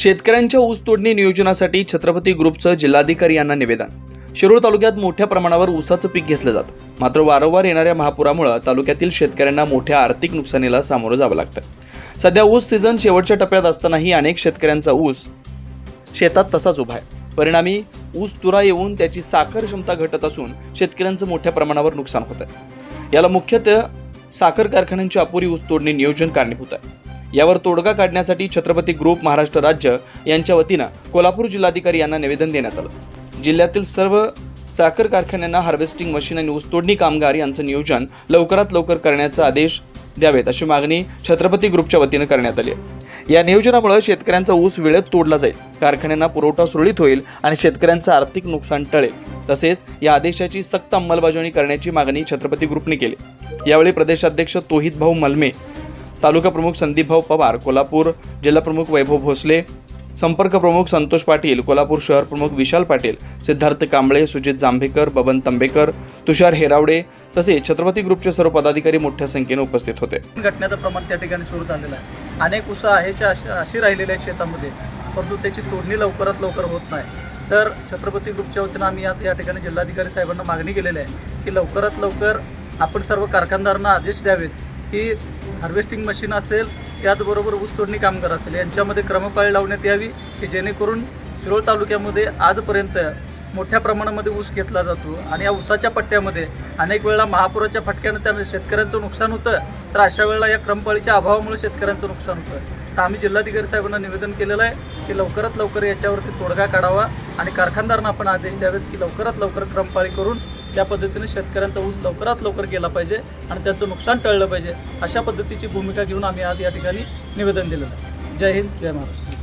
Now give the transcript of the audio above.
शेतकऱ्यांच्या ऊस तोडणी नियोजनासाठी छत्रपती ग्रुपचं जिल्हाधिकारी यांना निवेदन। शिरूर तालुक्यात मोठ्या प्रमाणावर ऊसाचं पीक घेतलं जातं, मात्र वारंवार येणाऱ्या महापुरामुळे तालुक्यातील शेतकऱ्यांना मोठ्या आर्थिक नुकसानीला सामोरं जावं लागतं। सध्या ऊस सीझन शेवटच्या टप्प्यात असतानाही अनेक शेतकऱ्यांचा ऊस शेतात तसाच उभा आहे। परिणामी ऊस तुरा येऊन त्याची साखर क्षमता घटत असून शेतकऱ्यांचं मोठ्या प्रमाणावर नुकसान होत आहे। याला मुख्यतः साखर कारखान्यांची अपुरी ऊस तोडणी नियोजन कारणीभूत आहे। यावर तोडगा काढण्यासाठी छत्रपती ग्रुप महाराष्ट्र राज्य यांच्या वतीनं कोल्हापूर जिल्हाधिकारी यांना निवेदन देण्यात आलं। जिल्ह्यातील सर्व साखर कारखान्यांना हार्वेस्टिंग मशीन आणि ऊस तोडणी कामगार यांचं नियोजन लवकरात लवकर करण्याचा आदेश द्यावेत अशी मागणी छत्रपती ग्रुपच्या वतीनं करण्यात आली आहे। या नियोजनामुळे शेतकऱ्यांचा ऊस वेळेत तोडला जाईल, कारखान्यांना पुरवठा सुरळीत होईल आणि शेतकऱ्यांचं आर्थिक नुकसान टळेल। तसेच या आदेशाची सक्त अंमलबजावणी करण्याची मागणी छत्रपती ग्रुपने केली। यावेळी प्रदेशाध्यक्ष तोहित भाऊ मलमे, तालुका प्रमुख संदीप भाऊ पवार, कोल्हापूर जिल्हा प्रमुख वैभव भोसले, संपर्क प्रमुख संतोष पाटील, कोल्हापूर शहर प्रमुख विशाल पाटील, सिद्धार्थ कांबळे, सुजित जांभेकर, बबन तांबेकर, तुषार हेरावडे तसेच छत्रपती ग्रुपचे सर्व पदाधिकारी मोठ्या संख्येने उपस्थित होते। घटनेचं प्रमाण त्या ठिकाणी सुरू झालेलं आहे। अनेक ऊस अशी राहिलेली आहेत शेतामध्ये, परंतु त्याची तोडणी लवकरात लवकर होत नाही। तर छत्रपती ग्रुपच्या वतीनं आम्ही या ठिकाणी जिल्हाधिकारी साहेबांना मागणी केलेली आहे की लवकरात लवकर आपण सर्व कारखानदारांना आदेश द्यावेत की हार्वेस्टिंग मशीन असेल, त्याचबरोबर ऊस तोडणी कामगार असेल, यांच्यामध्ये क्रमपाळी लावण्यात यावी की जेणेकरून शिरोळ तालुक्यामध्ये आजपर्यंत मोठ्या प्रमाणामध्ये ऊस घेतला जातो आणि या ऊसाच्या पट्ट्यामध्ये अनेक वेळा महापुराच्या फटक्यानं त्या शेतकऱ्यांचं नुकसान होतं। तर अशा वेळेला या क्रमपाळीच्या अभावामुळे शेतकऱ्यांचं नुकसान होतं। तर आम्ही जिल्हाधिकारी साहेबांना निवेदन केलेलं आहे की लवकरात लवकर याच्यावरती तोडगा काढावा आणि कारखानदारांना आपण आदेश द्यावेत की लवकरात लवकर क्रमपाळी करून त्या पद्धतीने शेतकऱ्यांचा ऊस लवकरात लवकर गेला पाहिजे आणि त्यांचं नुकसान टळलं पाहिजे, अशा पद्धतीची भूमिका घेऊन आम्ही आज या ठिकाणी निवेदन दिलेलं आहे। जय हिंद, जय महाराष्ट्र।